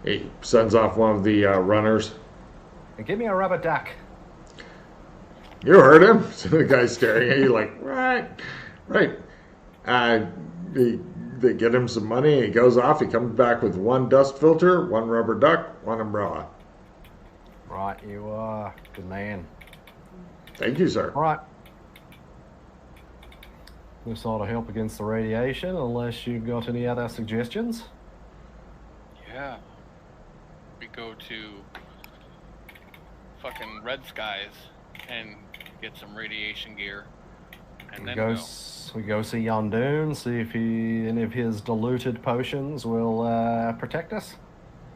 He sends off one of the runners. And give me a rubber duck. You heard him. So the guy's staring at you like, right, right. Uh, they get him some money. He goes off. He comes back with one dust filter, one rubber duck, one umbrella. Right, you are. Good man. Thank you, sir. All right. This ought to help against the radiation, unless you've got any other suggestions. Yeah. We go to fucking Red Skies and get some radiation gear. And then We go see Yondoon, see if any of his diluted potions will protect us.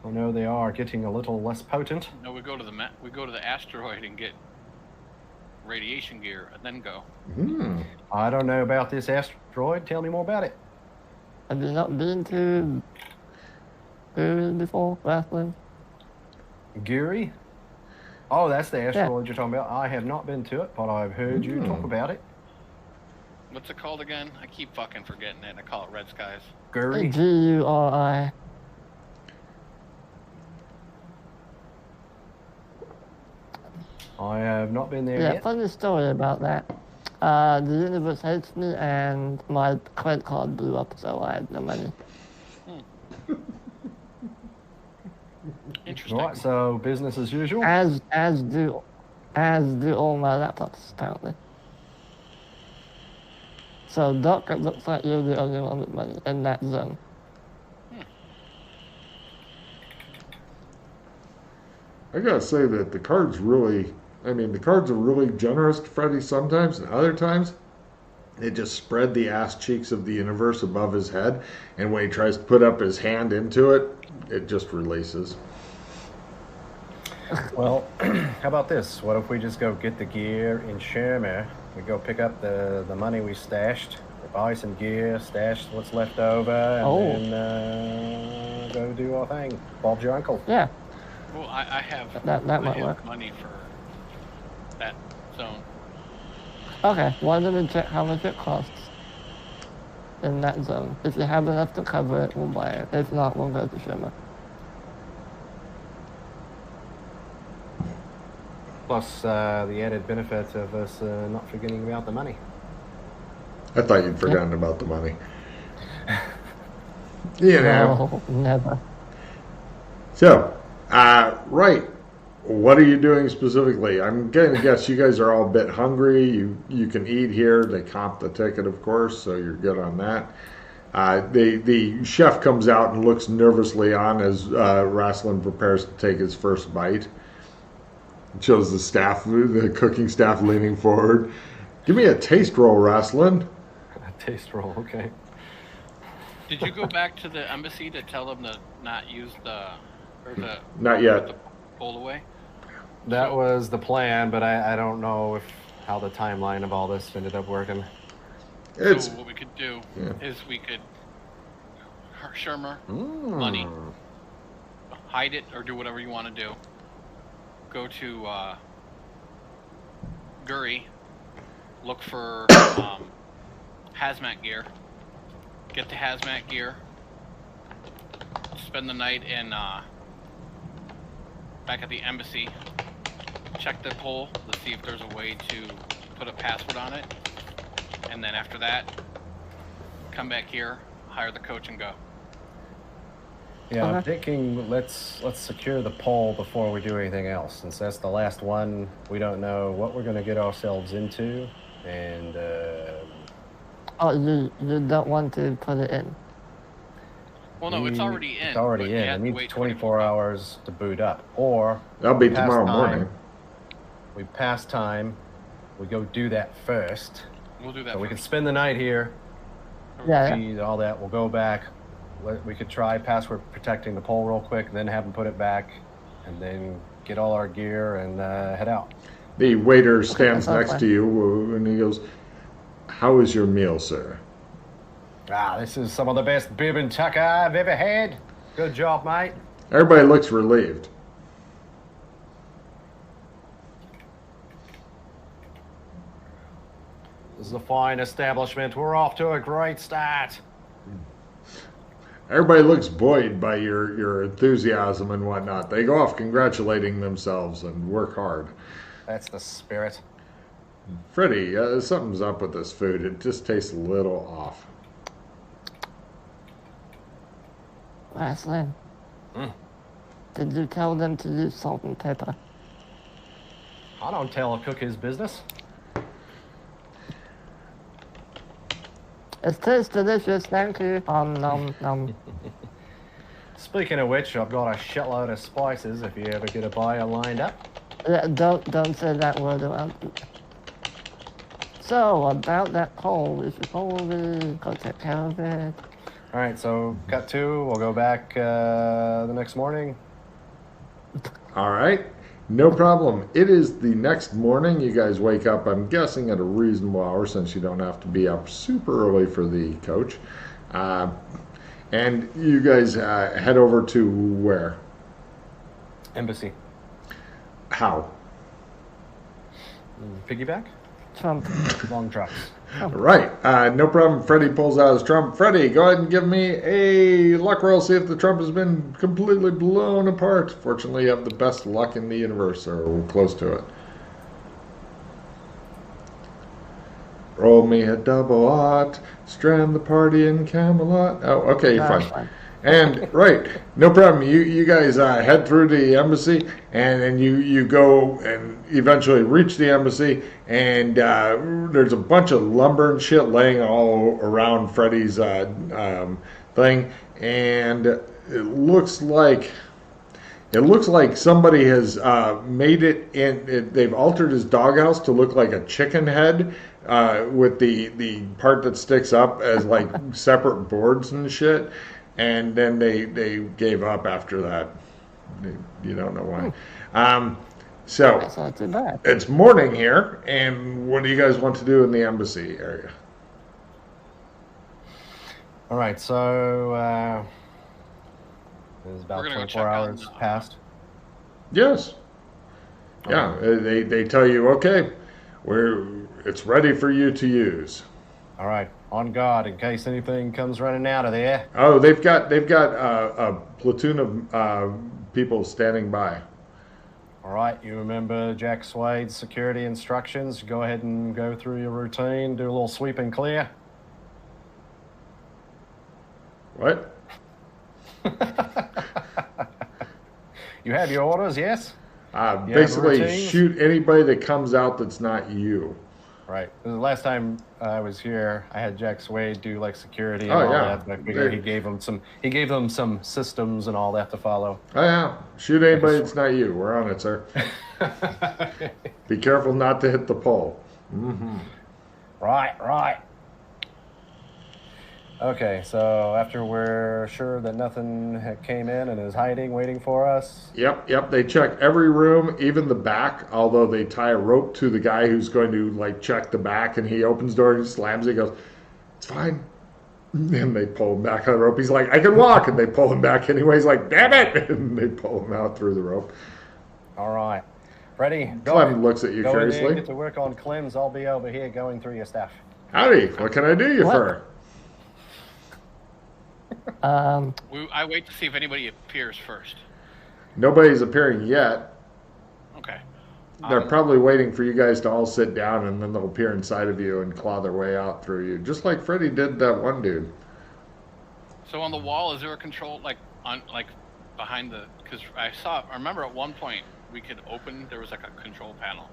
I know they are getting a little less potent. No, we go to the asteroid and get radiation gear and then go. I don't know about this asteroid. Tell me more about it. Have you not been to Guru before, Rathling? Geary? Oh, that's the asteroid you're talking about. I have not been to it, but I've heard you talk about it. What's it called again? I keep fucking forgetting it. I call it Red Skies. Geary? Guri. I have not been there yet. Yeah, funny story about that. The universe hates me and my credit card blew up, so I had no money. Interesting. Right, so business as usual. As do all my laptops, apparently. So, Doc, it looks like you're the only one with money in that zone. I gotta say that the cards are really generous to Freddy sometimes, and other times they just spread the ass cheeks of the universe above his head, and when he tries to put up his hand into it, it just releases. Well, how about this? What if we just go get the gear in Shermer? We go pick up the money we stashed, we buy some gear, stash what's left over, and then go do our thing. Bob's your uncle. Yeah. Well, I have That might work. money for that zone. Okay, why don't we check how much it costs in that zone? If you have enough to cover it, we'll buy it. If not, we'll go to Shimmer. Plus the added benefit of us not forgetting about the money. I thought you'd forgotten about the money. You know. No, never. So, right. What are you doing specifically? I'm going to guess you guys are all a bit hungry. You can eat here. They comp the ticket, of course, so you're good on that. The chef comes out and looks nervously on as Rasslin prepares to take his first bite. It shows the cooking staff leaning forward. Give me a taste roll, Rasslin. A taste roll, okay. Did you go back to the embassy to tell them to not use Not yet. the pull away? That was the plan, but I don't know how the timeline of all this ended up working. So what we could do is we could Shermer money, hide it, or do whatever you want to do. Go to Guri, look for hazmat gear, get the hazmat gear, spend the night in back at the embassy, check the poll to see if there's a way to put a password on it, and then after that, come back here, hire the coach, and go. Yeah, I'm thinking let's secure the pole before we do anything else. Since that's the last one, we don't know what we're going to get ourselves into, and you don't want to put it in? Well, no, it's already in. It's already in. It needs 24 hours to boot up. Or that'll be tomorrow morning. We pass time. We go do that first. We'll do that. So we can spend the night here. See all that. We'll go back. We could try password protecting the pole real quick, then have them put it back, and then get all our gear and head out. The waiter stands next to you and he goes, "How is your meal, sir?" This is some of the best bib and tucker I've ever had. Good job, mate. Everybody looks relieved. This is a fine establishment. We're off to a great start. Everybody looks buoyed by your enthusiasm and whatnot. They go off congratulating themselves and work hard. That's the spirit. Freddy, something's up with this food. It just tastes a little off. Wesley, did you tell them to use salt and pepper? I don't tell a cook his business. It tastes delicious, thank you. Speaking of which, I've got a shitload of spices if you ever get a buyer lined up. Don't say that word around. So, about that poll, we should probably go take care of it. All right, so cut two. We'll go back the next morning. All right. No problem. It is the next morning. You guys wake up, I'm guessing, at a reasonable hour since you don't have to be up super early for the coach. And you guys head over to where? Embassy. How? Piggyback? Trump. Long trucks. Right. No problem. Freddie pulls out his trump. Freddie, go ahead and give me a luck roll. See if the trump has been completely blown apart. Fortunately, you have the best luck in the universe, or close to it. Roll me a double aught. Strand the party in Camelot. Oh, okay, you're fine. And right, no problem. You guys head through the embassy, and then you go and eventually reach the embassy, and there's a bunch of lumber and shit laying all around Freddy's thing, and it looks like somebody has made it in. They've altered his doghouse to look like a chicken head, with the part that sticks up as like separate boards and shit. And then they gave up after that. You don't know why. So That's not too bad. it's morning here, and what do you guys want to do in the embassy area? All right, so there's about We're gonna go 24 check hours on, past. Yes. Yeah, they tell you, okay, it's ready for you to use. All right, on guard in case anything comes running out of there. Oh, they've got a platoon of people standing by. All right, you remember Jack Swade's security instructions? Go ahead and go through your routine, do a little sweep and clear. What? You have your orders, yes? Basically, routines? shoot anybody that comes out that's not you. Right. The last time I was here, I had Jack Swade do like security and Oh, all yeah. that. I figured he gave them some systems and all that to follow. Oh yeah, shoot anybody that's not you. We're on it, sir. Be careful not to hit the pole. Mm-hmm. Right. Okay, so after we're sure that nothing came in and is hiding, waiting for us. Yep. They check every room, even the back. Although they tie a rope to the guy who's going to like check the back, and he opens the door and slams it. He goes, "It's fine." And they pull him back on the rope. He's like, "I can walk," and they pull him back anyway. He's like, "Damn it!" And they pull him out through the rope. All right, Freddie, Clem looks at you go in there, curiously. get to work on Clem's. I'll be over here going through your stuff. Howdy, what can I do you What? for? I wait to see if anybody appears first. Nobody's appearing yet. Okay. They're probably waiting for you guys to all sit down, and then they'll appear inside of you and claw their way out through you, just like Freddy did that one dude. So on the wall, is there a control behind the? Because I remember at one point we could open. There was like a control panel.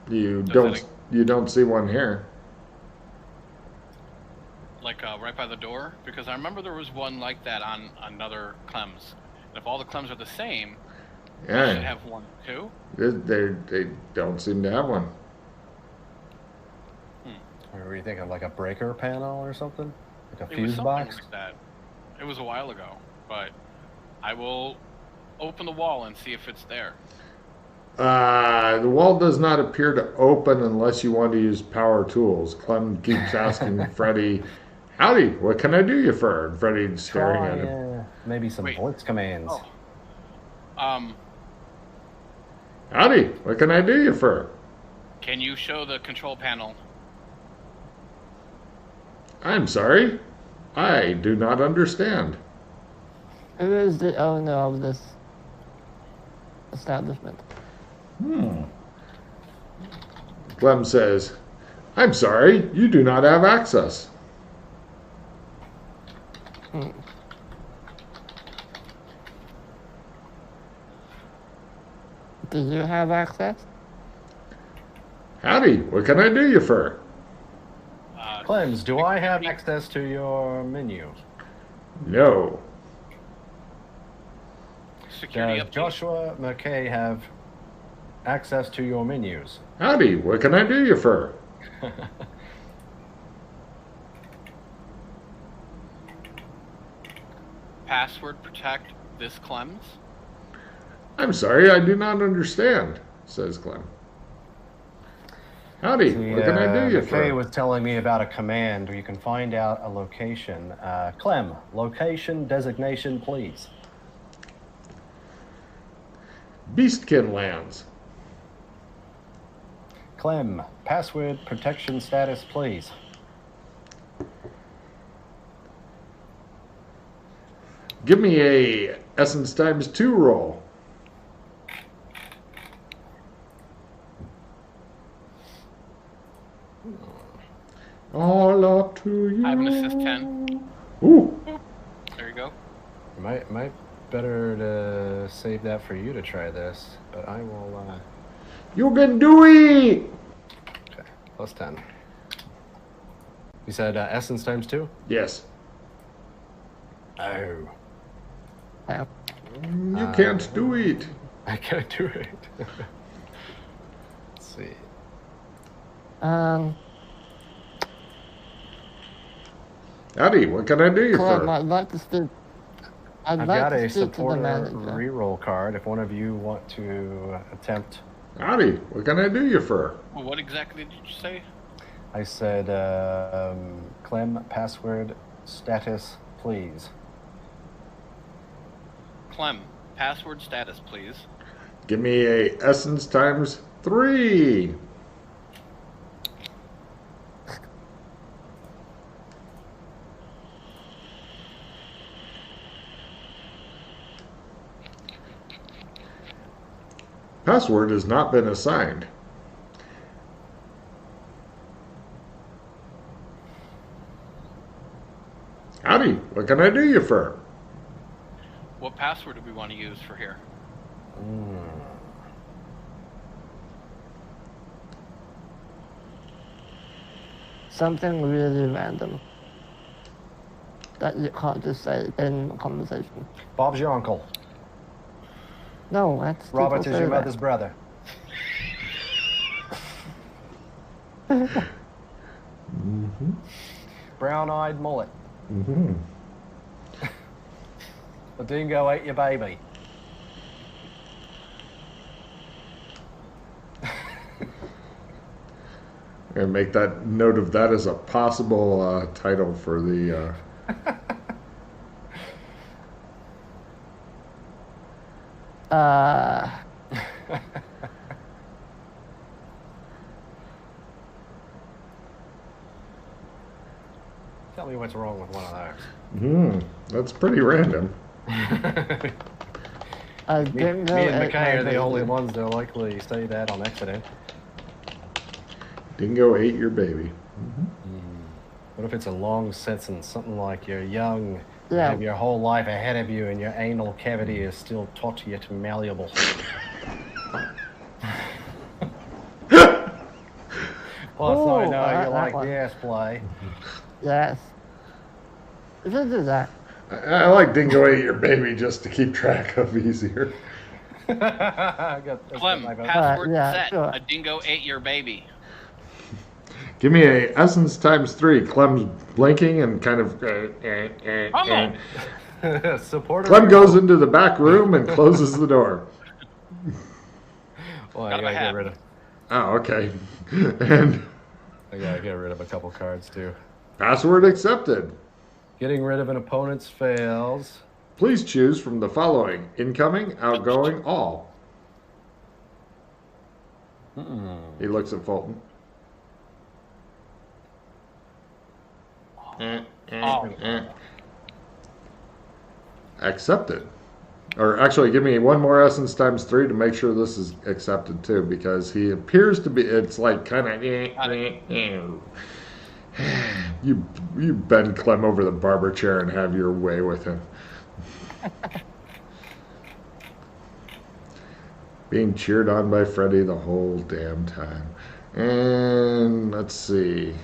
You Does don't see one here. Like right by the door, because I remember there was one like that on another Clem's. And if all the Clem's are the same, they should Yeah, have one too. they don't seem to have one. Or were you thinking like a breaker panel or something? Like a It was fuse something box? like that. It was a while ago, but I will open the wall and see if it's there. The wall does not appear to open unless you want to use power tools. Clem keeps asking Freddy, "Howdy, what can I do you for?" And Freddy's staring at him. Maybe some Wait. voice commands. Oh. "Howdy, what can I do you for?" Can you show the control panel? "I'm sorry." I do not understand. Who is the owner of this establishment? Clem says, I'm sorry, you do not have access. Do you have access? Howdy, what can I do you for? Clems, do I have access to your menu? No. Security Does update. Joshua McKay have access to your menus? Howdy, what can I do you for? Password protect this Clems. I'm sorry, I do not understand, says Clem. Howdy, what can I do you McKay for? was telling me about a command where you can find out a location. Clem, location designation, please. Beastkin lands. Clem, password protection status, please. Give me a Essence times 2 roll. All up to you. I have an assist 10. Ooh. There you go. Might better to save that for you to try this, but I will. You can do it. Okay, plus 10. You said essence times 2? Yes. Oh, Yeah. You can't do it. I can't do it. Let's see. Howdy, what can I do you Clem, for? I'd like to speak. I'd I've like got to a speak to the supporter manager. reroll card if one of you want to attempt. Howdy, what can I do you for? Well, what exactly did you say? I said, Clem, password status, please. Clem, password status, please. Give me a Essence times 3. Password has not been assigned. Howdy, what can I do you for? What password do we want to use for here? Something really random that you can't just say in conversation. Bob's your uncle. No, that's Robert people is say your that. mother's brother. Brown-eyed mullet. The dingo ate your baby. And make that note of that as a possible title for the. Tell me what's wrong with one of those. That's pretty random. Me Dingo and ate McKay my are the only baby. ones that likely say that on accident. Dingo ate your baby. What if it's a long sentence, something like you're young, you Yeah. have your whole life ahead of you, and your anal cavity is still taut yet malleable? Plus, I Oh, know I like you that like one. the ass play. Yes. You should do that. I like Dingo ate your baby just to keep track of easier. Clem, password yeah, set. sure. A dingo ate your baby. Give me a Essence times 3. Clem's blinking and kind of. Supporter. Clem goes into the back room and closes the door. Well, I Got gotta a get hat. rid of. Oh, okay. And I gotta get rid of a couple cards too. password accepted. Getting rid of an opponent's fails. Please choose from the following: incoming, outgoing, all. He looks at Fulton. Accepted. Or actually, give me one more essence times 3 to make sure this is accepted too, because he appears to be. It's like kind of. You bend Clem over the barber chair and have your way with him. Being cheered on by Freddy the whole damn time. And let's see.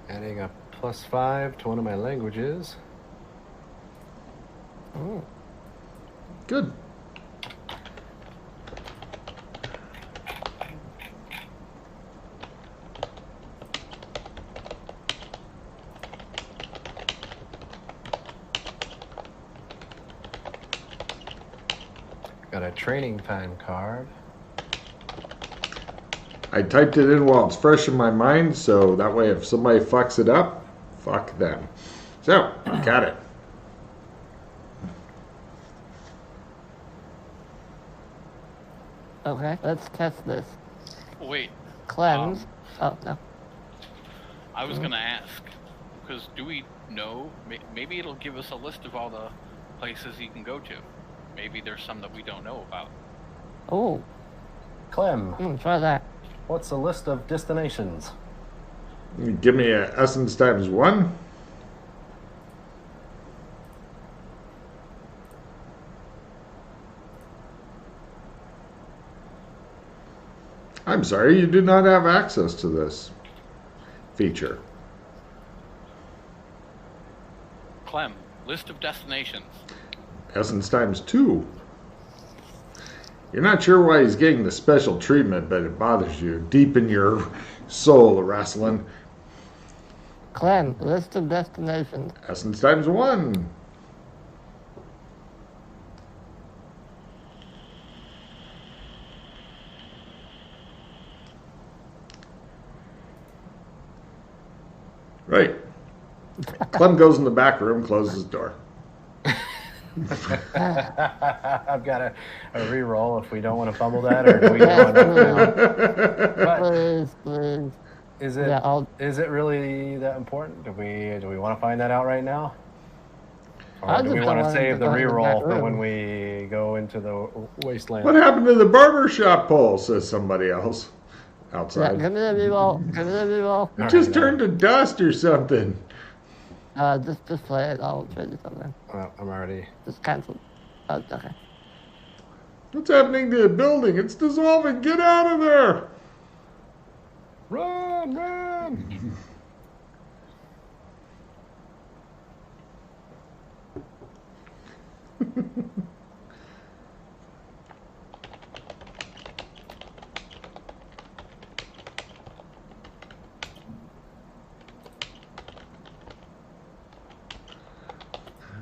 Adding a +5 to one of my languages. Oh. Good. Got a training time card. I typed it in while it's fresh in my mind, so that way if somebody fucks it up, fuck them. So, got it. Okay, let's test this. Wait, Cleanse. Oh, no. I was gonna ask, because do we know? Maybe it'll give us a list of all the places you can go to. Maybe there's some that we don't know about. Oh, Clem, try that. what's a list of destinations? Give me a essence times 1. I'm sorry, you do not have access to this feature. Clem, list of destinations. Essence times 2. You're not sure why he's getting the special treatment, but it bothers you deep in your soul, wrestling. Clem, list of destinations. Essence times 1. Right. Clem goes in the back room, closes the door. I've got a reroll if we don't want to fumble that, or do we want to? But Please. is it Yeah, is it really that important? Do we want to find that out right now, I or do we just want don't to want save to the go in the reroll back for room. when we go into the wasteland? What happened to the barbershop pole, says somebody else Yeah, outside. give me the reroll. Give me the reroll. It just turned to dust or something. Just play it. I'll trade you something. I'm already. Just cancel. Oh, okay. What's happening to the building? It's dissolving. Get out of there. Run!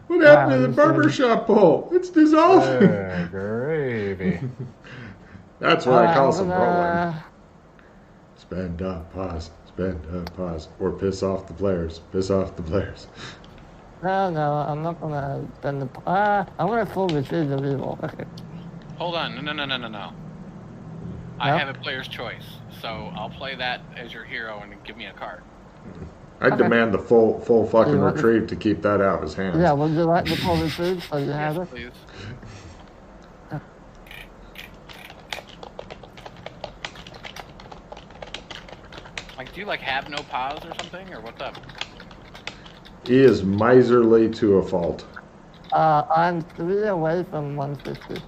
What happened to the Wow, barbershop pole? It's dissolving. Gravy. That's what I call some rolling. rolling. Spend up, pause. Spend up, pause. Or piss off the players. Piss off the players. No, I'm not gonna spend the. I'm gonna full retrieve the reroll. Okay. Hold on, no. I have a player's choice, so I'll play that as your hero and give me a card. I Okay. demand the full fucking You want the- retrieve to keep that out of his hands. Yeah, would you like the full retrieve so you have Yes, it? please. Like, do you have no pause or something, or what's up? He is miserly to a fault. I'm 3 away from 150.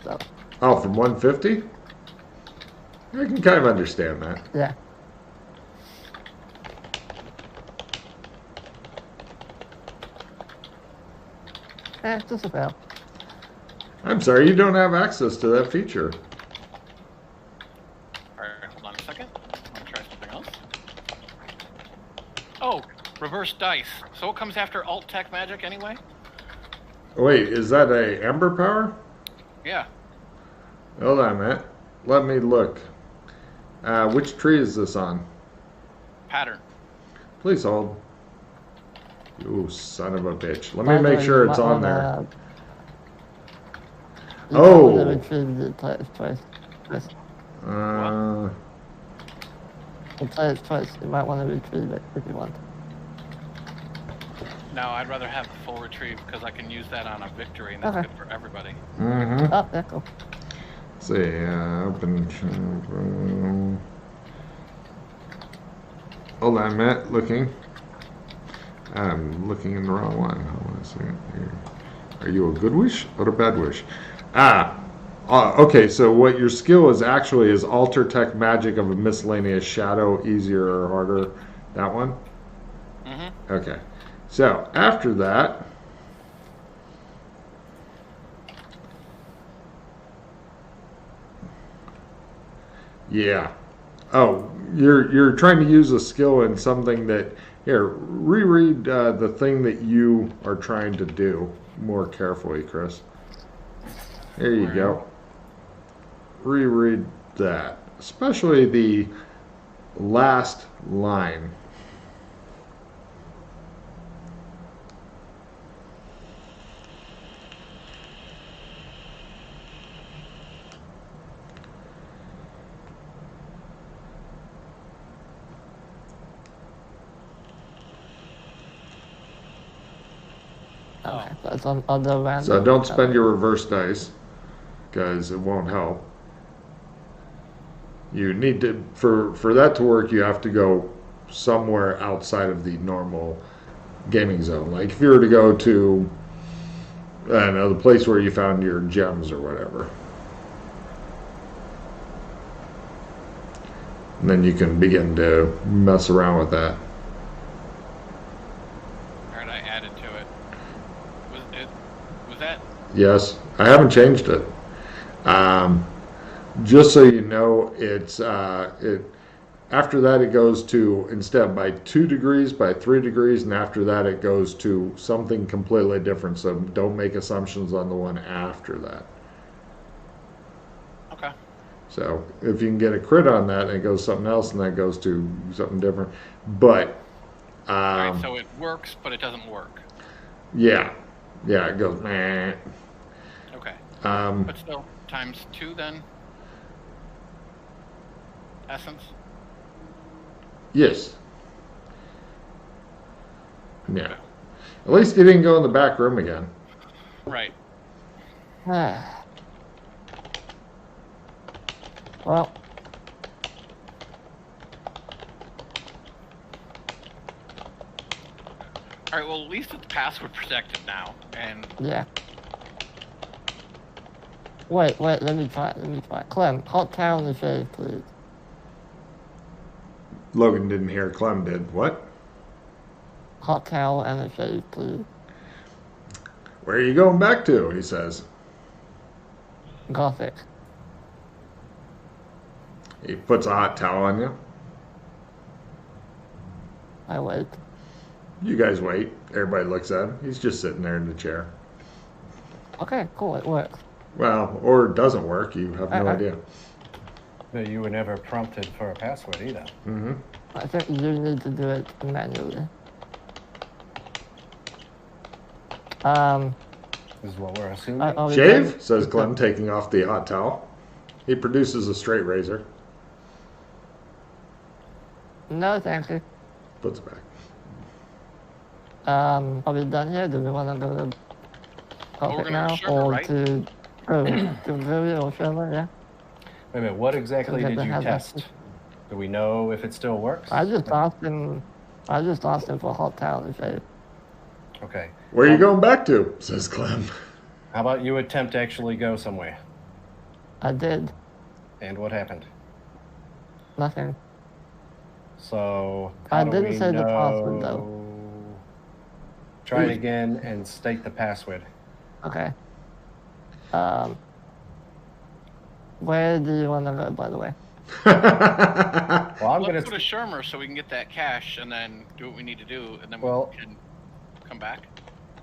So, Oh, from 150? I can kind of understand that. yeah. Just a fail. I'm sorry, you don't have access to that feature. Alright, hold on a second. I'm gonna try something else. Oh, reverse dice. So what comes after alt tech magic anyway? Wait, is that a Ember power? Yeah. Hold on, Matt. Let me look. Which tree is this on? Pattern. Please hold. You son of a bitch. Let me make sure it's on there. Oh. Retrieve the player's choice. Yes. The player's choice. You might want to retrieve it if you want. No, I'd rather have the full retrieve because I can use that on a victory, and that's Okay. good for everybody. Mm-hmm. Oh, yeah, cool. Let's see, open. Hold on a minute, looking. I'm looking in the wrong one. Hold on a second here. Are you a good wish or a bad wish? Okay, so what your skill is actually is alter tech magic of a miscellaneous shadow, easier or harder. That one? Mm-hmm. Okay. So after that, yeah. Oh, you're trying to use a skill in something that here. Reread the thing that you are trying to do more carefully, Chris. There you go. Reread that, especially the last line. Okay, that's on the random. So don't spend your reverse dice, because it won't help. You need to, for that to work, you have to go somewhere outside of the normal gaming zone. Like if you were to go to, I don't know, the place where you found your gems or whatever. And then you can begin to mess around with that. Alright, I added to it. Was that? Yes, I haven't changed it. Just so you know, it's after that it goes to instead by 2 degrees, by 3 degrees, and after that it goes to something completely different. So don't make assumptions on the one after that. Okay. So if you can get a crit on that, and it goes something else, and that goes to something different. But Alright, so it works, but it doesn't work. yeah, it goes. Meh. Okay. But still, times 2 then. Essence. Yes. Yeah. At least he didn't go in the back room again. Right. Well, Alright, well, at least it's password protected now, and yeah. Wait, let me try. Clem, hot towel in the shade, please. Logan didn't hear. Clem did. What? Hot towel and a shave, please. Where are you going back to? He says. Gothic. He puts a hot towel on you. I wait. You guys wait. Everybody looks at him. He's just sitting there in the chair. Okay, cool, it works. Well, or it doesn't work. You have no idea. But you were never prompted for a password either. Mm-hmm. I think you need to do it manually. This is what we're assuming. Shave, says Clem, taking off the hot towel. He produces a straight razor. No, thank you. Puts it back. Are we done here? Do we want to go to Gothic now? Shermer, Or right? to Viri or Shermer, yeah? Wait a minute, what exactly Because did they you have test? that. Do we know if it still works? I just asked him for a hot towel to shave. Okay. Where are you going back to? Says Clem. How about you attempt to actually go somewhere? I did. And what happened? Nothing. So I didn't say the password, though. Try it again and state the password. Okay. Where do you want to go, by the way? Well, I'm let's gonna go to Shermer so we can get that cash and then do what we need to do, and then Well- we can come back.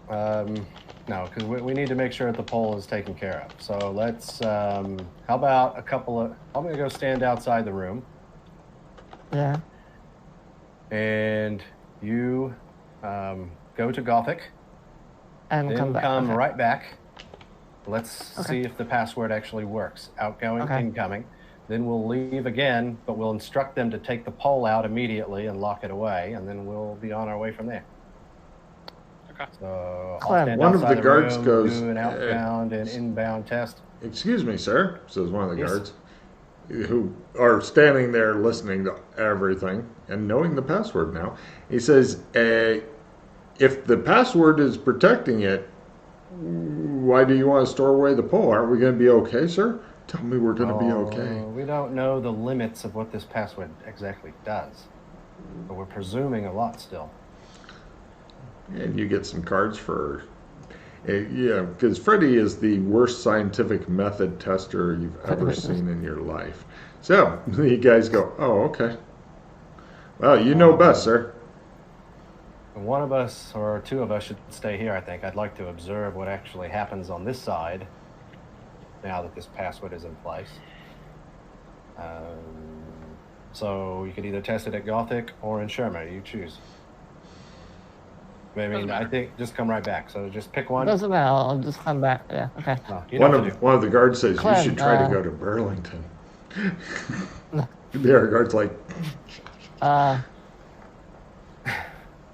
no, because we need to make sure that the poll is taken care of. So let's. How about a couple of? I'm gonna go stand outside the room, Yeah. and you go to Gothic, And then come back. come Okay. right back. Let's Okay. see if the password actually works. Outgoing, Okay. incoming. Then we'll leave again, but we'll instruct them to take the pole out immediately and lock it away, and then we'll be on our way from there. Okay. So I'll Clem, stand one of outside the guards room, goes, do an outbound and inbound test. "Excuse me, sir," says one of the Yes. guards, who are standing there listening to everything and knowing the password now. He says, if the password is protecting it, why do you want to store away the pole? Aren't we going to be okay, sir? Tell me we're going to be okay. We don't know the limits of what this password exactly does, but we're presuming a lot still. And you get some cards for... yeah, because Freddy is the worst scientific method tester you've ever seen in your life. So, you guys go, oh, okay. Well, you know best, sir. One of us or two of us should stay here, I think. I'd like to observe what actually happens on this side now that this password is in place. So you could either test it at Gothic or in Shermer. You choose. I mean, I think just come right back. So just pick one. Doesn't matter. I'll just come back. Yeah. Okay. No, you know what to do. One of the guards says, Clem, you should try to go to Burlington. The other guard's like,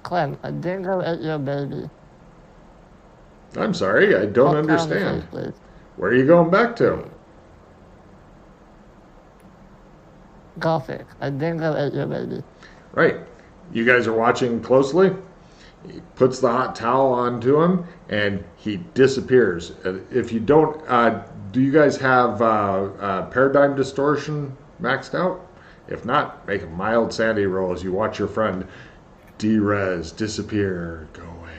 Clem, a dingo ate your baby. I'm sorry, I don't Hot pound understand. face, please. Where are you going back to? Gothic, a dingo ate your baby. Right. You guys are watching closely. He puts the hot towel onto him, and he disappears. If you don't, do you guys have paradigm distortion maxed out? If not, make a mild sanity roll as you watch your friend de-res, disappear, go away.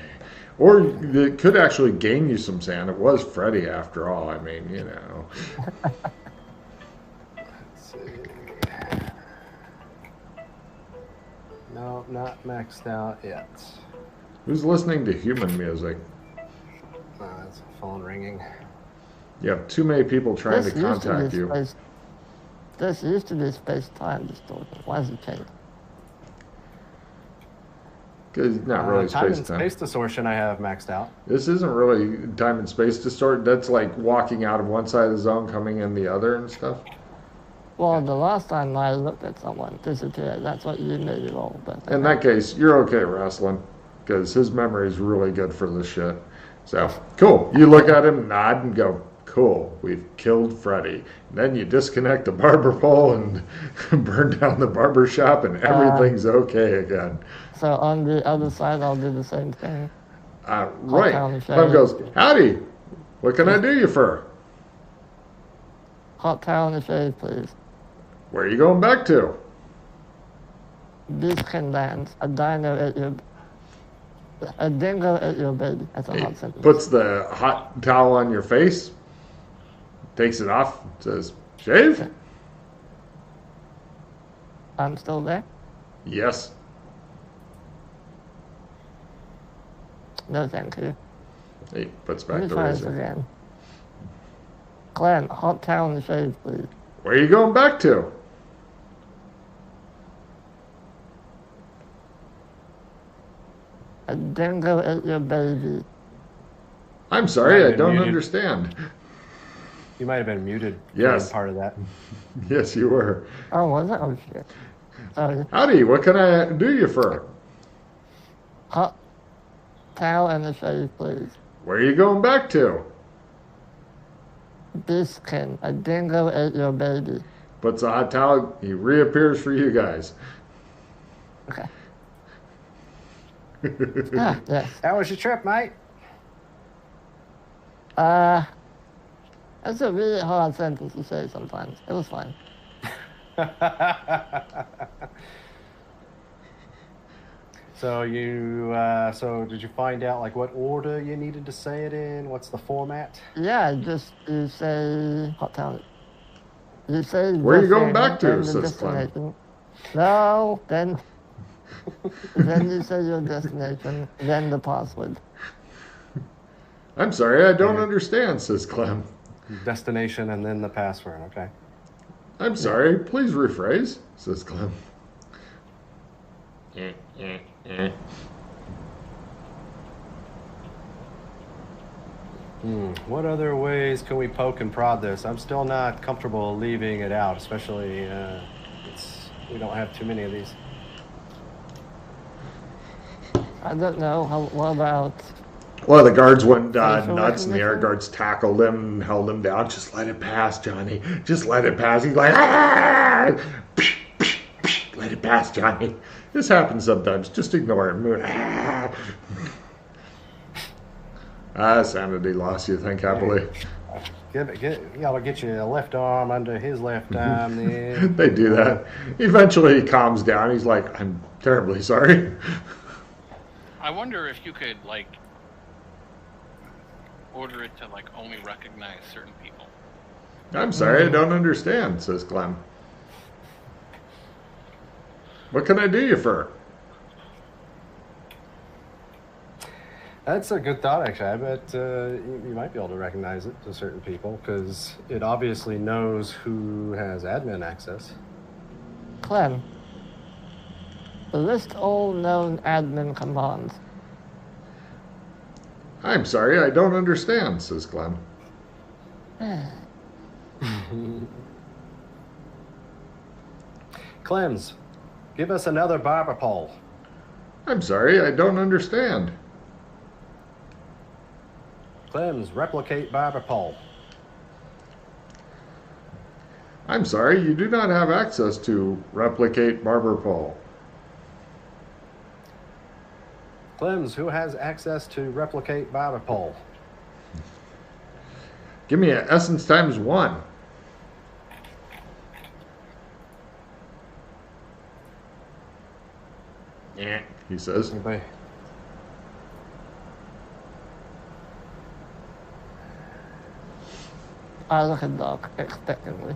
Or it could actually gain you some sand. It was Freddy after all. I mean, you know. Let's see. No, not maxed out yet. Who's listening to human music? That's a phone ringing. You have too many people trying to contact you. This used to be space-time distortion. Why is it changed? Because it's not really Time and space-time. space distortion I have maxed out. This isn't really time and space distort. That's like walking out of one side of the zone, coming in the other and stuff. Well, the last time I looked at someone disappeared, that's what you made it all. But In that case, you're okay wrestling, because his memory is really good for this shit. So, cool. You look at him, nod, and go, cool, we've killed Freddy. And then you disconnect the barber pole and burn down the barber shop, and everything's okay again. So on the other side, I'll do the same thing. Right. Clem Clem goes, howdy, what can I do you for? Hot towel and a shave, please. Where are you going back to? Beachkin lands. A dingo ate your baby. That's a hot sentence. Puts the hot towel on your face, takes it off, says, shave? I'm still there? Yes. No, thank you. He puts Let back me the try this razor. again. Glenn, hot towel and a shave, please. Where are you going back to? A dingo ate your baby. I'm sorry, I been don't muted. understand. You might have been muted. Yes. For part of that. Yes, you were. Oh, was it? Oh, shit. Sorry. Howdy, what can I do you for? Hot towel and a shave, please. Where are you going back to? Biskin, a dingo ate your baby. Puts a hot towel, he reappears for you guys. Okay. Yes. How was your trip, mate? That's a really hard sentence to say sometimes. It was fine. So so did you find out like what order you needed to say it in? What's the format? Yeah, just you say hot towel. You say Where are you the going thing, back to, then the says Clem. destination. No, then then you say your destination, then the password. I'm sorry, I don't Okay. understand, says Clem. Destination and then the password. Okay. I'm sorry, please rephrase, says Clem. What other ways can we poke and prod this? I'm still not comfortable leaving it out, especially we don't have too many of these. I don't know. What about... One of the guards went Facial nuts, and the air recognition? guards tackled him and held him down. Just let it pass, Johnny. Just let it pass. He's like, ah! Let it pass, Johnny. This happens sometimes. Just ignore it. Sanity loss, you think, happily. Y'all get your left arm under his left arm there. They do that. Eventually, he calms down. He's like, I'm terribly sorry. I wonder if you could, like, order it to, like, only recognize certain people. I'm sorry, I don't understand, says Clem. What can I do you for? That's a good thought, actually. I bet you might be able to recognize it to certain people, because it obviously knows who has admin access. Clem. List all known admin commands. I'm sorry, I don't understand, says Clem. Clems, give us another barber pole. I'm sorry, I don't understand. Clems, replicate barber pole. I'm sorry, you do not have access to replicate barber pole. Clems, who has access to replicate barber pole? Give me an essence times 1. Yeah, he says. Anybody? I look at Doc expectantly.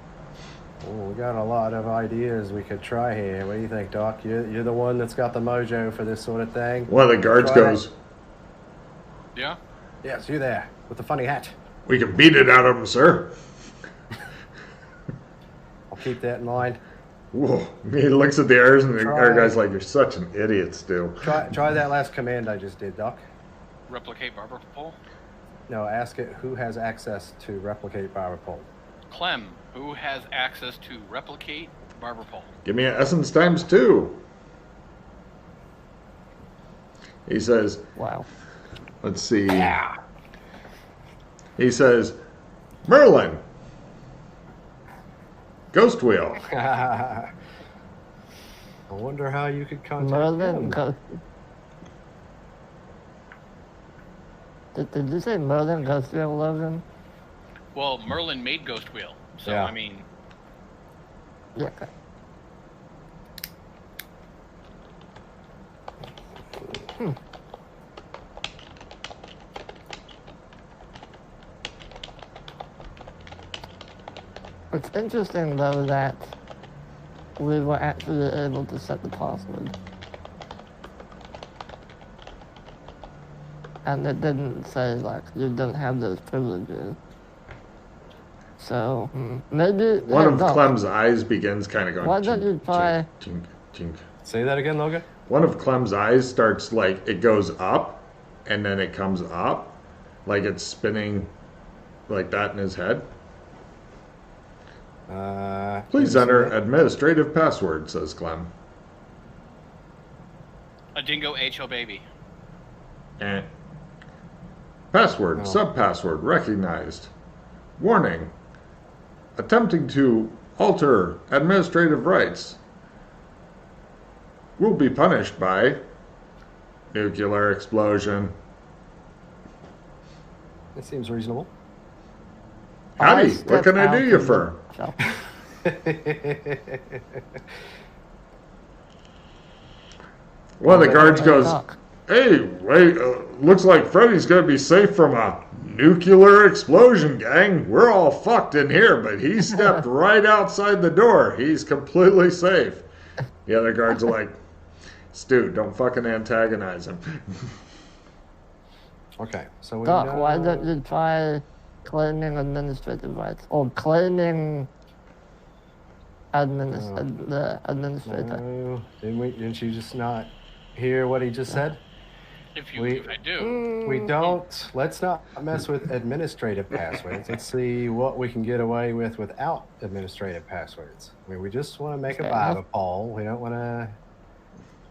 Oh, we got a lot of ideas we could try here. What do you think, Doc? You're the one that's got the mojo for this sort of thing. One of the guards goes, Yeah? Yes, you there, with the funny hat. we can beat it out of him, sir. I'll keep that in mind. Whoa. He looks at the airs, and the Try. air guy's like, you're such an idiot, Stu. Try that last command I just did, Doc. Replicate barber pole? No, ask it who has access to replicate barber pole. Clem, who has access to replicate barber pole? Give me an essence times 2. He says, Wow. let's see. Yeah. He says, Merlin, Ghost Wheel. I wonder how you could contact Merlin him. goes. Did you say Merlin goes through 11? Well, Merlin made Ghost Wheel, so, Yeah. I mean, Yeah. It's interesting though that we were actually able to set the password. And it didn't say like you don't have those privileges. So maybe One hey, of Doc, Clem's eyes begins kind of going. Why don't you try- Chink, chink, chink. Say that again, Logan? One of Clem's eyes starts like it goes up, and then it comes up, like it's spinning, like that in his head. Please enter administrative password, says Clem. a Dingo Ate Yer Baby. Eh. Password, No. sub-password recognized. Warning. Attempting to alter administrative rights will be punished by nuclear explosion. That seems reasonable. Howdy, step what can I out do you of the for? shop. One of the guards Hey, goes, Doc, hey, wait, looks like Freddy's gonna be safe from a nuclear explosion, gang. We're all fucked in here, but he stepped right outside the door. He's completely safe. The other guards are like, Stu, don't fucking antagonize him. Okay, so we Doc, know... why don't you try claiming administrative rights or claiming the administrator? No, didn't you just not hear what he just said? If I do. We don't. Let's not mess with administrative passwords. Let's see what we can get away with without administrative passwords. I mean, we just want to make a vibe, Paul. We don't want to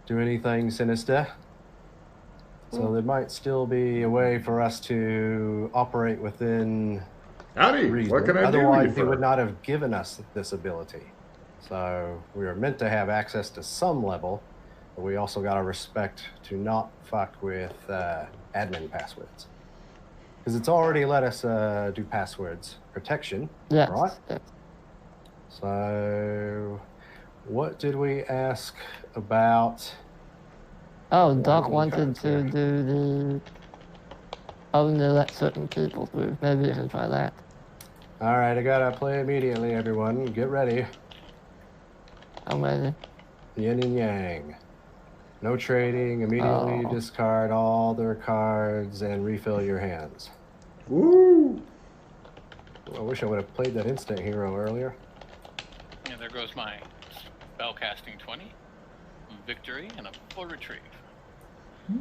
do anything sinister. So there might still be a way for us to operate within Howdy, reason. what can I do Otherwise, for he you? would not have given us this ability. So we are meant to have access to some level, but we also got to respect to not fuck with admin passwords. Because it's already let us do passwords protection, Yes. right? Yes. So what did we ask about? Oh, Doc we wanted got to there? do the only let certain people through. Maybe you can try that. All right, I gotta play immediately, everyone. Get ready. I'm ready. Yin and yang. No trading. Immediately Oh. discard all their cards and refill your hands. Woo! I wish I would have played that instant hero earlier. Yeah, there goes my spell casting 20, victory, and a full retrieve.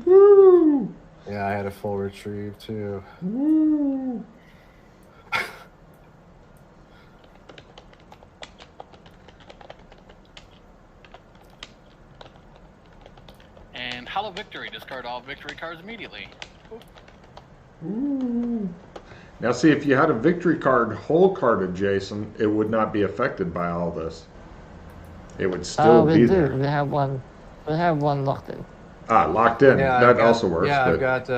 Woo! Yeah, I had a full retrieve too. Woo! And Hollow Victory, discard all victory cards immediately. Woo! Now see, if you had a victory card, whole card adjacent, it would not be affected by all this. It would still we be do. there. We have one. We have one locked in. Ah, locked in. Yeah, That also works. Yeah, but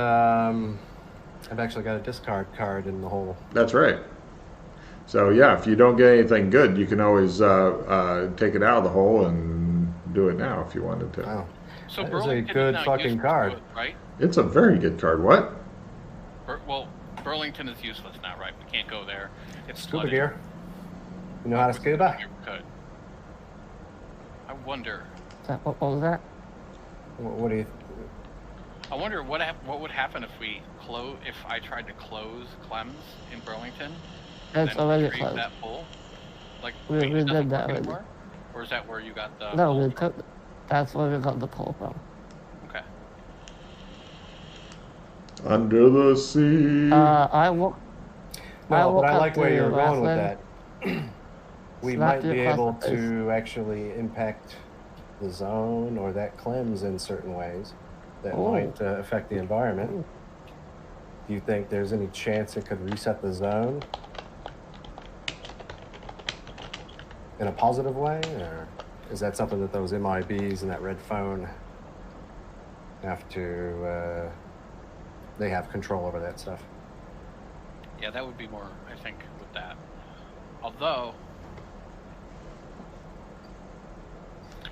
I've actually got a discard card in the hole. that's right. So yeah, if you don't get anything good, you can always take it out of the hole and do it now if you wanted to. Wow. So That is a Burlington good not fucking useless card. to it, right? It's a very good card. What? Well, Burlington is useless now, right? We can't go there. It's Scuba flooded. gear. You know how to scuba? You could. I wonder. What was that? What do you? I wonder what would happen if I tried to close Clem's in Burlington. It's then already retrieve closed. that pull. Like We it did doesn't that work already. anymore? Or is that where you got the? No, pull we from? took. That's where we got the pull from. Okay. Under the sea. I walk. No, walk but I up like where to you're going with Wrestling. that. We Slap might you be across able the face. to actually impact the zone or that cleanse in certain ways that Oh. might affect the environment. Do you think there's any chance it could reset the zone in a positive way, or is that something that those MIBs and that red phone have to? They have control over that stuff. Yeah, that would be more, I think, with that. Although,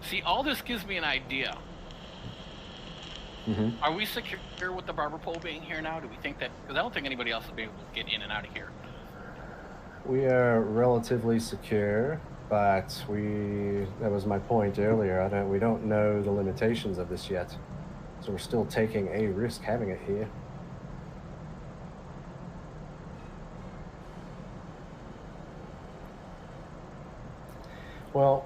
see, all this gives me an idea. Mm-hmm. Are we secure with the barber pole being here now? Do we think that? Because I don't think anybody else will be able to get in and out of here. We are relatively secure, but that was my point earlier. We don't know the limitations of this yet. So we're still taking a risk having it here. Well,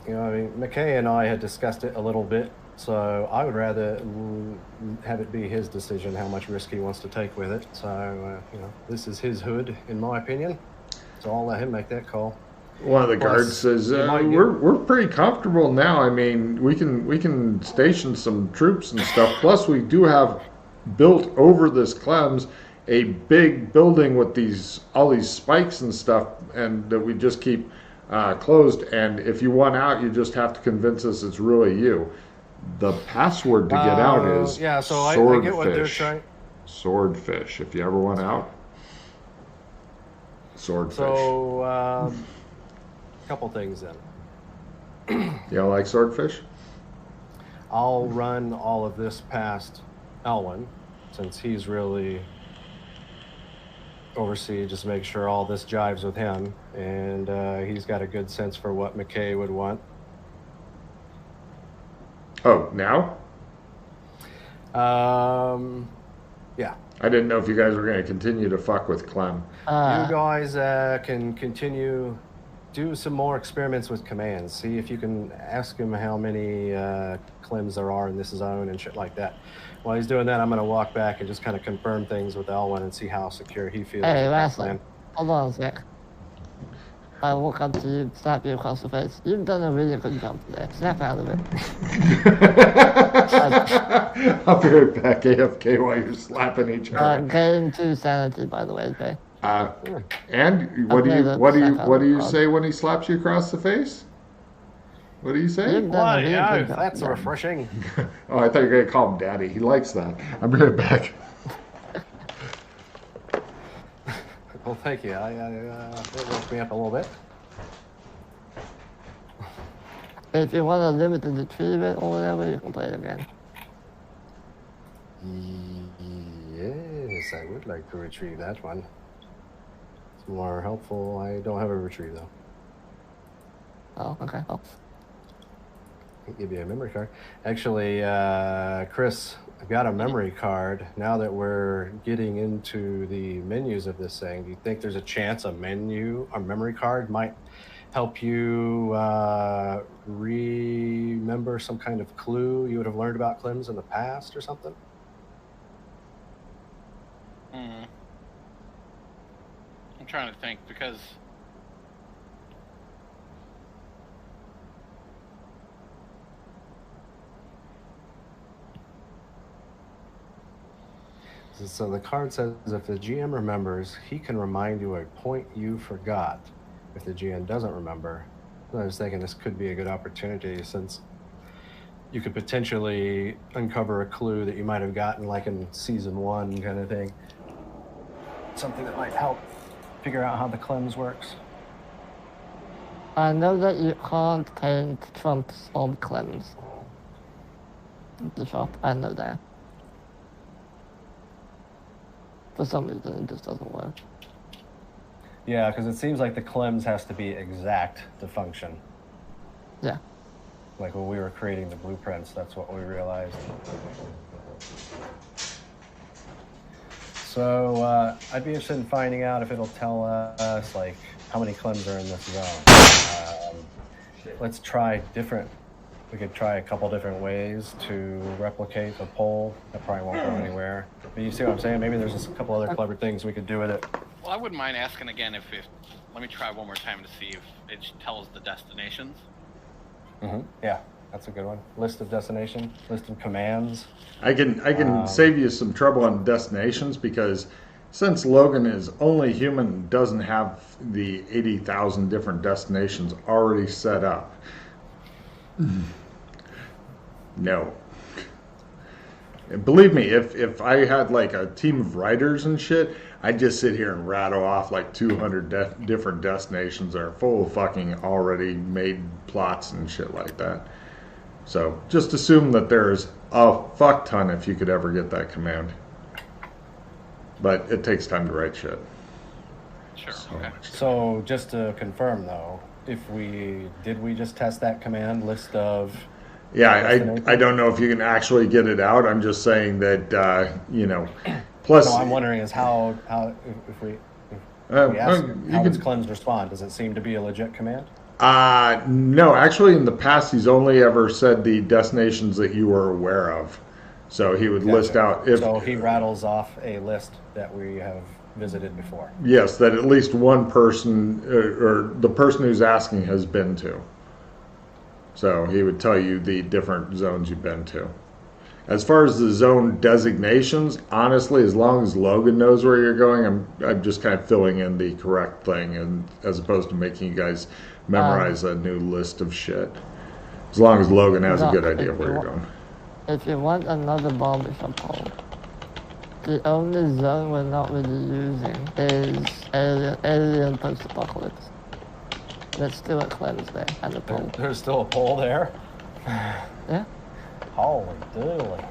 I mean, McKay and I had discussed it a little bit, so I would rather have it be his decision how much risk he wants to take with it. So, this is his hood, in my opinion. So I'll let him make that call. One of the Plus, guards says, you might get- "We're pretty comfortable now. I mean, we can station some troops and stuff. Plus, we do have built over this Clems a big building with all these spikes and stuff, and that we just keep closed. And if you want out, you just have to convince us it's really you. The password to get out is yeah. So I get what they're swordfish. trying. Swordfish. If you ever want out, swordfish. So, couple things then. You don't like swordfish? I'll run all of this past Elwin, since he's really oversee, just make sure all this jives with him, and he's got a good sense for what McKay would want. Oh, now? Yeah. I didn't know if you guys were going to continue to fuck with Clem. You guys can continue do some more experiments with commands. See if you can ask him how many Clems there are in this zone and shit like that. While he's doing that, I'm going to walk back and just kind of confirm things with Elwyn and see how secure he feels. Hey, with that Wesley, plan. hold on a sec. I walk up to you, slap you across the face. You've done a really good job today. Snap out of it. I'll be right back, AFK, while you're slapping each other. Gain 2 sanity, by the way, Jay. And what do you say when he slaps you across the face? What do you say? You've done a really yeah, good job that's today. refreshing. Oh, I thought you were gonna call him Daddy. He likes that. I'll be right back. Well, thank you. It woke me up a little bit. If you want to limited retrieve it or whatever, you can play it again. Yes, I would like to retrieve that one. It's more helpful. I don't have a retrieve though. Oh, okay. Oh. I can give you a memory card. Actually, Chris, I've got a memory card. Now that we're getting into the menus of this thing, do you think there's a chance a memory card might help you remember some kind of clue you would have learned about Clems in the past or something? I'm trying to think because So the card says if the GM remembers, he can remind you a point you forgot. If the GM doesn't remember, I was thinking this could be a good opportunity since you could potentially uncover a clue that you might have gotten like in season 1 kind of thing. Something that might help figure out how the Clems works. I know that you can't paint trunks on Clems. The shop, I know that. For some reason, it just doesn't work. Yeah, because it seems like the Clems has to be exact to function. Yeah. Like when we were creating the blueprints, that's what we realized. So I'd be interested in finding out if it'll tell us like how many Clems are in this zone. Let's try different. We could try a couple different ways to replicate the pole. That probably won't go anywhere. But you see what I'm saying? Maybe there's just a couple other clever things we could do with it. well, I wouldn't mind asking again if let me try one more time to see if it tells the destinations. Yeah, that's a good one. List of destination, list of commands. I can save you some trouble on destinations because since Logan is only human and doesn't have the 80,000 different destinations already set up. No. And believe me, if I had like a team of writers and shit, I'd just sit here and rattle off like 200 different destinations that are full of fucking already made plots and shit like that. So just assume that there's a fuck ton if you could ever get that command. But it takes time to write shit. Sure. So Okay. much. So just to confirm though, did we just test that command list of? Yeah, I don't know if you can actually get it out. I'm just saying that Plus, No, I'm wondering is how if we ask how does Clems respond? Does it seem to be a legit command? No, actually, in the past, he's only ever said the destinations that you were aware of. So he would list out if. So he rattles off a list that we have visited before. Yes, that at least one person or the person who's asking has been to. So he would tell you the different zones you've been to. As far as the zone designations, honestly, as long as Logan knows where you're going, I'm just kind of filling in the correct thing, and as opposed to making you guys memorize a new list of shit. As long as Logan has a good idea of where you're going. If you want another barbershop hole, the only zone we're not really using is alien post-apocalypse. There's still a Clems there and a pole. There's still a pole there? Yeah. Holy dooly.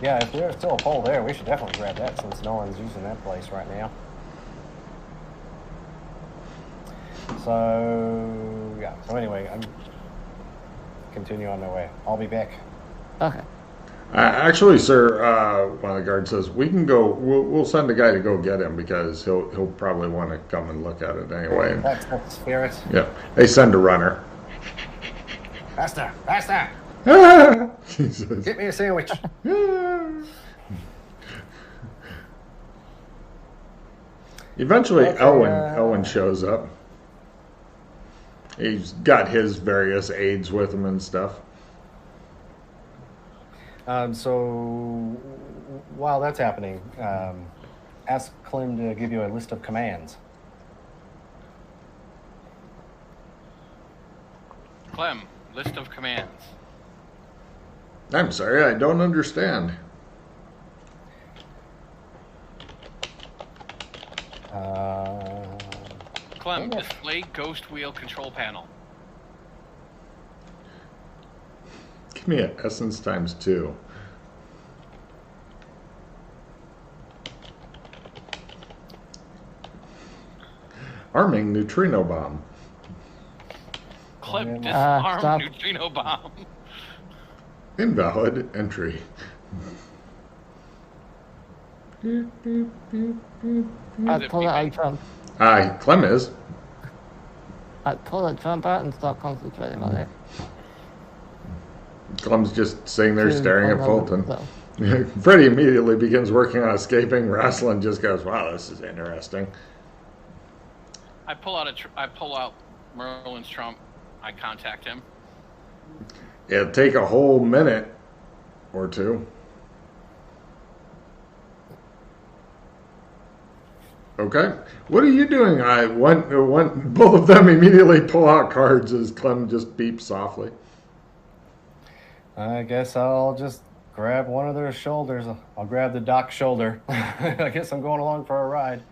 Yeah, if there's still a pole there, we should definitely grab that since no one's using that place right now. So, yeah. So anyway, I'm continue on my way. I'll be back. Okay. Actually, sir, one of the guards says we can go. We'll send a guy to go get him because he'll probably want to come and look at it anyway. That's the spirit. Yeah, they send a runner. Faster, faster! He says, Get me a sandwich. Eventually, Okay, Elwin shows up. He's got his various aides with him and stuff. So while that's happening, ask Clem to give you a list of commands. Clem, list of commands. I'm sorry, I don't understand. Clem, display ghost wheel control panel. Give me an essence times 2. Arming neutrino bomb. Clem, disarm stop. neutrino bomb. Invalid entry. I pull out a jump. Aye, Clem is. I pull a jump out and start concentrating on it. Clem's just sitting there To staring at another Fulton. zone. Freddy immediately begins working on escaping. Rosalind just goes, "Wow, this is interesting." I pull out Merlin's trump. I contact him. It'll take a whole minute or two. Okay. What are you doing? Both of them immediately pull out cards as Clem just beeps softly. I guess I'll just grab one of their shoulders. I'll grab the doc's shoulder. I guess I'm going along for a ride.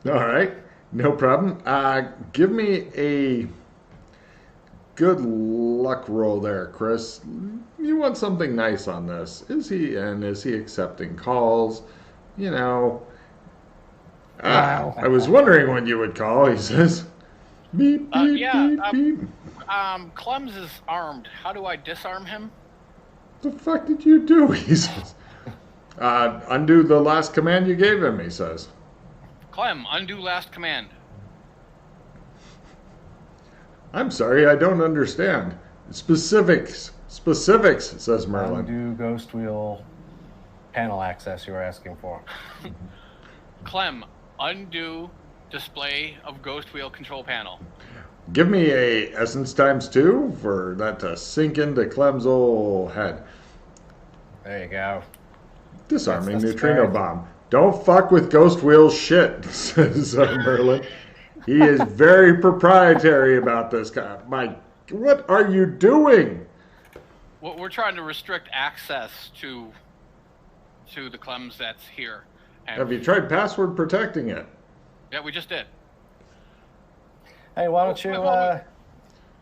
All right. No problem. Give me a good luck roll there, Chris. You want something nice on this. Is he accepting calls? You know. Wow. I was wondering when you would call, he says. Beep, beep, Yeah, beep, beep. Clem's is armed. How do I disarm him? The fuck did you do? He says. Undo the last command you gave him, he says. Clem, undo last command. I'm sorry, I don't understand. Specifics, says Merlin. Undo ghost wheel panel access you were asking for. Clem, undo display of ghost wheel control panel. Give me a essence times 2 for that to sink into Clem's old head. There you go. Disarming That's neutrino right. bomb. Don't fuck with Ghost Wheel's shit, says Merlin. He is very proprietary about this guy. What are you doing? Well, we're trying to restrict access to the Clems that's here. And Have you tried password protecting it? yeah, we just did. Hey, why don't you Wait.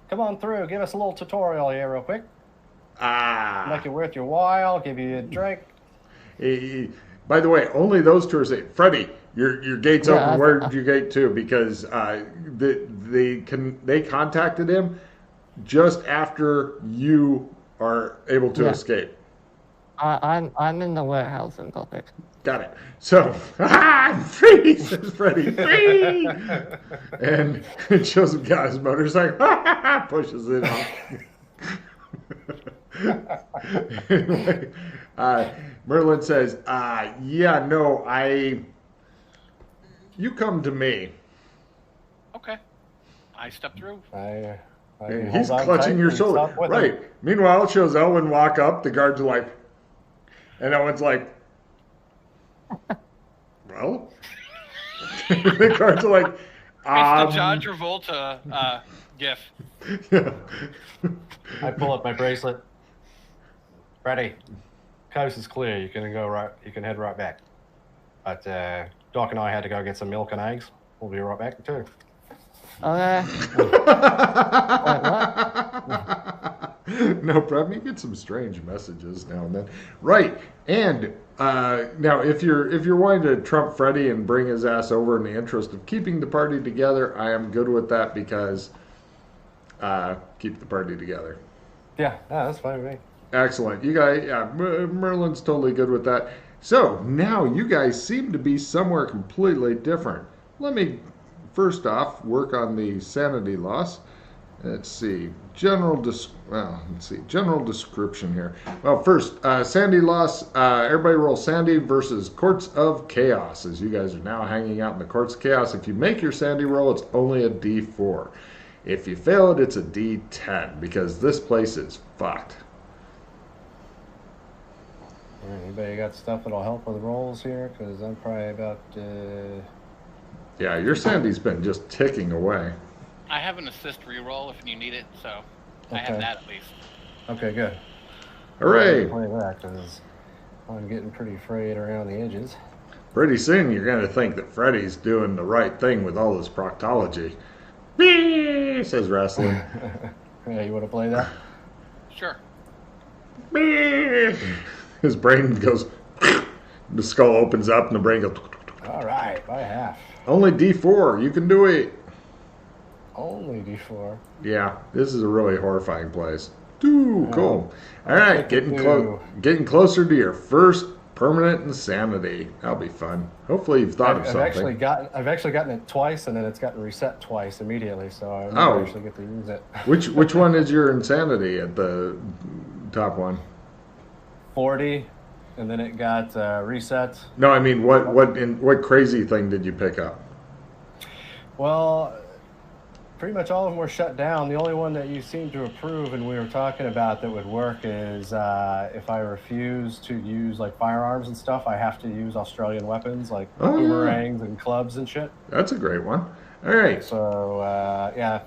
come on through? Give us a little tutorial here real quick. Make it Ah. worth your while. Give you a drink. By the way, only those two are saying, Freddie, your gate's Yeah, open. Where did you gate to? Because they contacted him just after you are able to Yeah. escape. I'm in the warehouse in Gothic. Got it. So, I'm free, says Freddie. Free! And Joseph got his motorcycle, pushes it off. Anyway, Merlin says, yeah, no, you come to me. Okay. I step through. I And hold he's on clutching tight your and shoulder. stop with Right. him. Meanwhile, it shows Elwin walk up. The guards are like, and Elwin's like, well? The guards are like, It's the John Travolta gif. yeah. I pull up my bracelet. Ready. Coast is clear. You can go right. You can head right back. But Doc and I had to go get some milk and eggs. We'll be right back too. Okay. No problem. You get some strange messages now and then. Right. And now, if you're wanting to trump Freddy and bring his ass over in the interest of keeping the party together, I am good with that because keep the party together. Yeah, that's fine with me. Excellent. You guys, yeah, Merlin's totally good with that. So now you guys seem to be somewhere completely different. Let me first off work on the sanity loss. Let's see. General description here. Well, first, Sandy loss. Everybody roll Sandy versus Courts of Chaos. As you guys are now hanging out in the Courts of Chaos, if you make your Sandy roll, it's only a D4. If you fail it, it's a D10 because this place is fucked. Anybody got stuff that'll help with rolls here? Because I'm probably about. Yeah, your Sandy's been just ticking away. I have an assist reroll if you need it, so I Okay. have that at least. Okay, good. Hooray! Play that because I'm getting pretty frayed around the edges. Pretty soon you're going to think that Freddy's doing the right thing with all this proctology. Bee, says Wrestling. Yeah, you want to play that? Sure. Bee. His brain goes, the skull opens up and the brain goes, All right, by half. only D4, you can do it. Only D4. Yeah, this is a really horrifying place. Ooh, cool. All right, Take it getting closer to your first permanent insanity. That'll be fun. Hopefully you've thought of I've something. I've actually gotten it twice, and then it's gotten reset twice immediately, so I Oh. never actually get to use it. Which one is your insanity at the top one? 40, and then it got reset. No, I mean what crazy thing did you pick up? Well, pretty much all of them were shut down. The only one that you seem to approve and we were talking about that would work is if I refuse to use like firearms and stuff, I have to use Australian weapons like boomerangs and clubs and shit. That's a great one. All right. So yeah,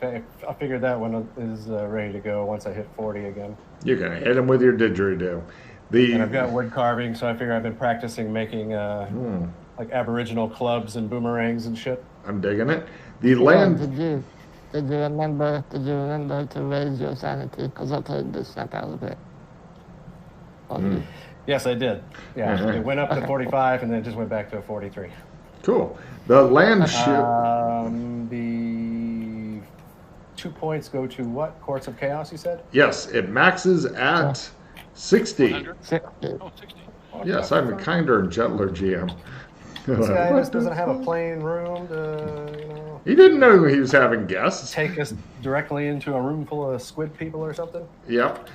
I figured that one is ready to go once I hit 40 again. You're gonna hit him with your didgeridoo. And I've got wood carving, so I figure I've been practicing making like Aboriginal clubs and boomerangs and shit. I'm digging it. The Yeah, land. did you remember to raise your sanity? Because I'll take the snap out of it. Yes, I did. Yeah, it went up to 45 and then it just went back to a 43. Cool. The land ship. The 2 points go to what? Courts of Chaos, you said? Yes, it maxes at 60. 100? 60. Oh, 60. Yes, I'm a kinder and gentler GM. This guy just doesn't have a plain room to, He didn't know he was having guests. take us directly into a room full of squid people or something? Yep.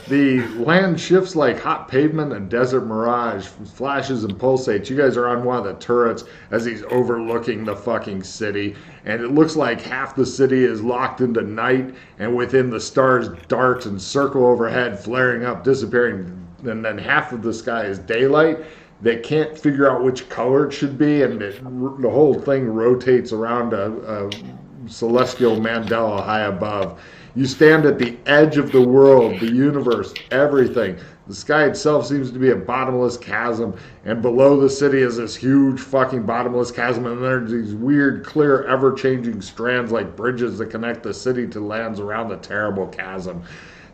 The land shifts like hot pavement and desert mirage, flashes and pulsates. You guys are on one of the turrets as he's overlooking the fucking city, and it looks like half the city is locked into night, and within the stars dart and circle overhead, flaring up, disappearing, and then half of the sky is daylight. They can't figure out which color it should be, and the whole thing rotates around a celestial mandala high above. You stand at the edge of the world, the universe, everything. The sky itself seems to be a bottomless chasm, and below the city is this huge fucking bottomless chasm, and there's these weird, clear, ever-changing strands like bridges that connect the city to lands around the terrible chasm.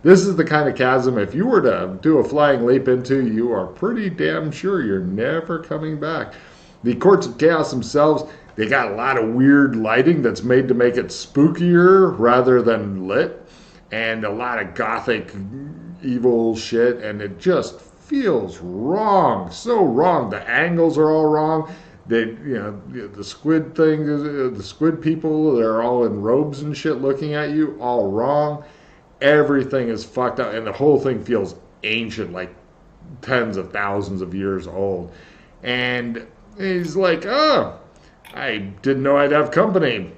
This is the kind of chasm, if you were to do a flying leap into, you are pretty damn sure you're never coming back. The Courts of Chaos themselves, they got a lot of weird lighting that's made to make it spookier rather than lit, and a lot of gothic evil shit, and it just feels wrong, so wrong. The angles are all wrong. The squid thing, the squid people, they're all in robes and shit looking at you, all wrong. Everything is fucked up, and the whole thing feels ancient, like tens of thousands of years old. And he's like, oh, I didn't know I'd have company.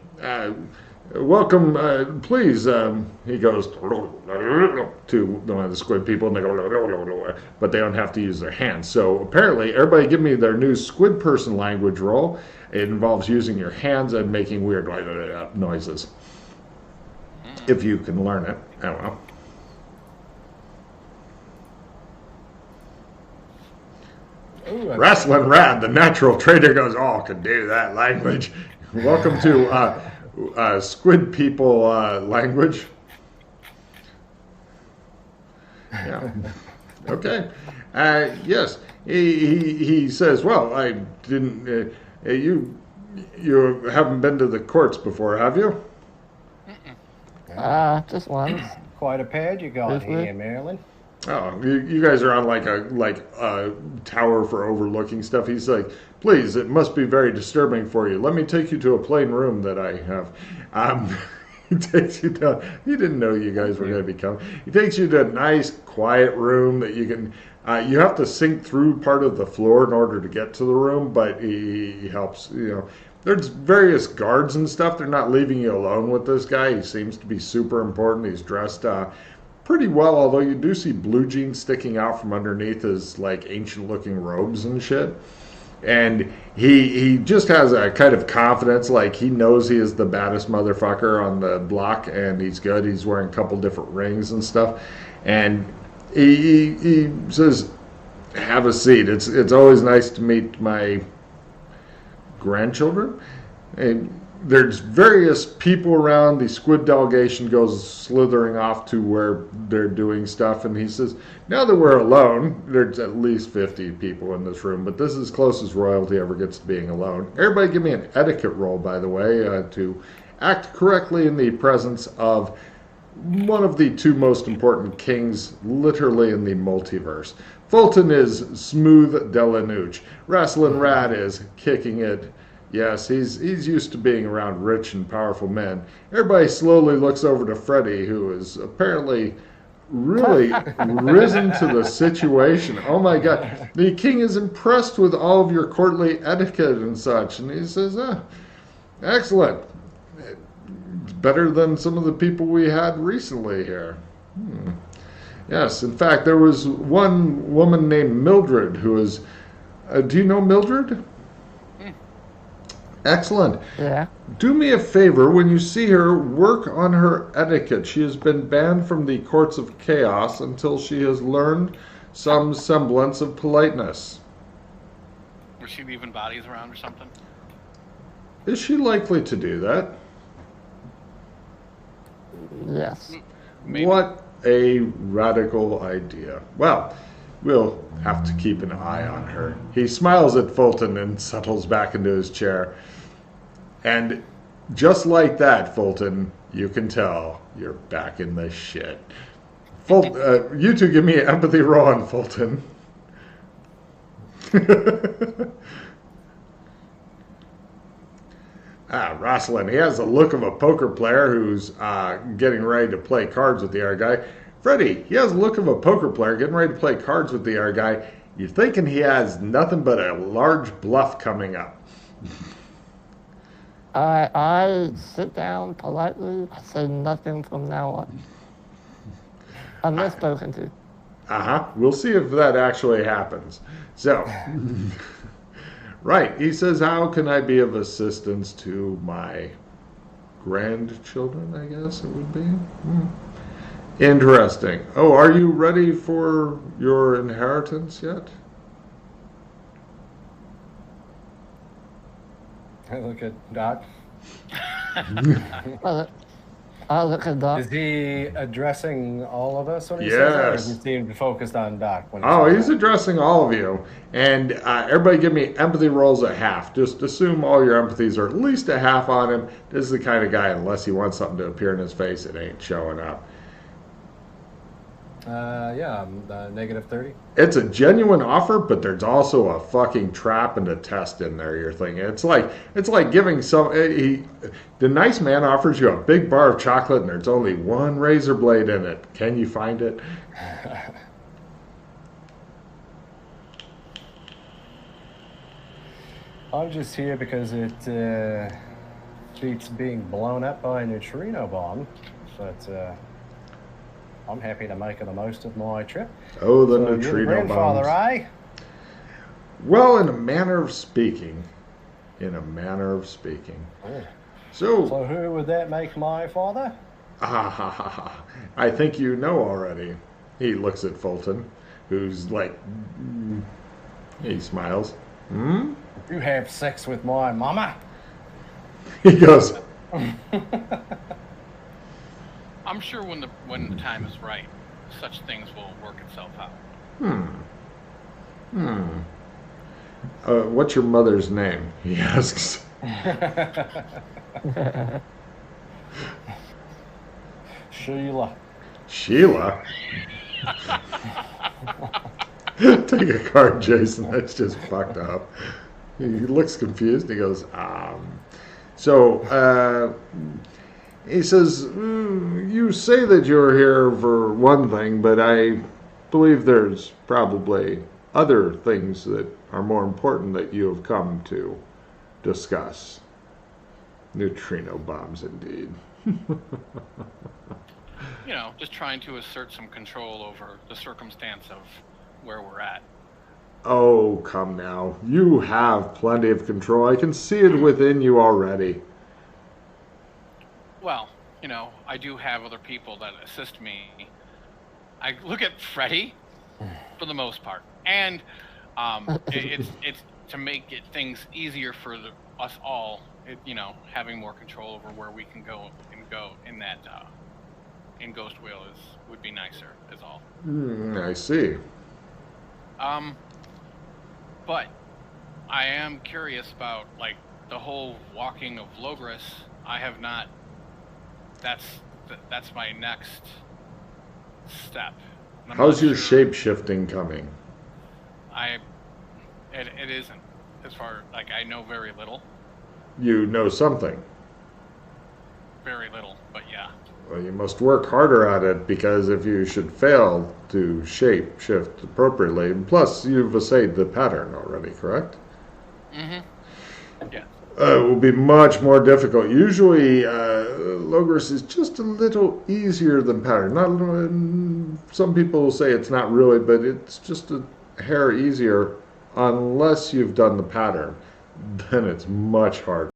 Welcome, please. He goes to one of the squid people, and they go, but they don't have to use their hands. So apparently, everybody give me their new squid person language roll. It involves using your hands and making weird noises. If you can learn it. I don't know. Ooh, Wrestling Rad, the natural trader, goes, oh, I could do that language. Welcome to Squid People language. Yeah. Okay. Yes. He says, well, I didn't. You haven't been to the courts before, have you? Just once. Quite a pad you got Seriously? here, Marilyn. Oh, you guys are on like a tower for overlooking stuff. He's like, please, it must be very disturbing for you. Let me take you to a plain room that I have. He takes you down. He didn't know you guys were going to be coming. He takes you to a nice, quiet room that you can. You have to sink through part of the floor in order to get to the room, but he helps. You know, there's various guards and stuff. They're not leaving you alone with this guy. He seems to be super important. He's dressed pretty well, although you do see blue jeans sticking out from underneath his like ancient looking robes and shit. And he just has a kind of confidence, like he knows he is the baddest motherfucker on the block, and he's good. He's wearing a couple different rings and stuff, and he says, "Have a seat. It's always nice to meet my grandchildren." And there's various people around. The squid delegation goes slithering off to where they're doing stuff, and he says, now that we're alone, there's at least 50 people in this room, but this is as close as royalty ever gets to being alone. Everybody give me an etiquette roll, by the way, to act correctly in the presence of one of the two most important kings literally in the multiverse. Fulton is smooth Delanouche. Wrestling Rat is kicking it. Yes, he's used to being around rich and powerful men. Everybody slowly looks over to Freddy, who is apparently really risen to the situation. Oh my God. The king is impressed with all of your courtly etiquette and such. And he says, excellent. Better than some of the people we had recently here. Yes, in fact, there was one woman named Mildred who is... do you know Mildred? Excellent. Yeah. Do me a favor, when you see her, work on her etiquette. She has been banned from the courts of chaos until she has learned some semblance of politeness. Was she leaving bodies around or something? Is she likely to do that? Yes. Maybe. What a radical idea. Well, we'll have to keep an eye on her. He smiles at Fulton and settles back into his chair. And just like that, Fulton, you can tell you're back in the shit. You two give me an empathy roll on Fulton. Rosalind, he has the look of a poker player who's getting ready to play cards with the other guy. Freddy, he has the look of a poker player getting ready to play cards with the other guy. You're thinking he has nothing but a large bluff coming up. I sit down politely. I say nothing from now on. Unless spoken to. We'll see if that actually happens. So, right. He says, how can I be of assistance to my grandchildren, I guess it would be? Interesting. Oh, are you ready for your inheritance yet? I look at Doc. I look at Doc. Is he addressing all of us when he says that, or Yes. is he seem focused on Doc? When he Oh, says he's that? addressing all of you. And everybody give me empathy rolls at half. Just assume all your empathies are at least a half on him. This is the kind of guy, unless he wants something to appear in his face, it ain't showing up. Yeah, negative 30. It's a genuine offer, but there's also a fucking trap and a test in there. You're thinking it's like giving the nice man offers you a big bar of chocolate and there's only one razor blade in it. Can you find it? I'm just here because it beats being blown up by a neutrino bomb. But I'm happy to make the most of my trip. Oh, the So you're the neutrino grandfather, bombs. eh? Well, in a manner of speaking. Oh. So, So who would that make my father? I think you know already. He looks at Fulton, who's like, he smiles. You have sex with my mama? He goes, I'm sure when the time is right, such things will work itself out. what's your mother's name? He asks. Sheila. Sheila? Take a card, Jason. That's just fucked up. He looks confused. He goes, he says, you say that you're here for one thing, but I believe there's probably other things that are more important that you have come to discuss. Neutrino bombs, indeed. You know, just trying to assert some control over the circumstance of where we're at. Oh, come now. You have plenty of control. I can see it within you already. Well, you know, I do have other people that assist me. I look at Freddy, for the most part, and it's to make things easier for us all. You know, having more control over where we can go in that in Ghost Wheel would be nicer. Is all. I see. But I am curious about like the whole walking of Logris. I have not. That's my next step. And I'm How's not your sure- shape shifting coming? It isn't. As far like I know very little. You know something. Very little, but yeah. Well, you must work harder at it, because if you should fail to shape shift appropriately, and plus you've essayed the pattern already, correct? Mm-hmm. Yeah. It will be much more difficult. Usually, Logris is just a little easier than pattern. Not some people will say it's not really, but it's just a hair easier unless you've done the pattern. Then it's much harder.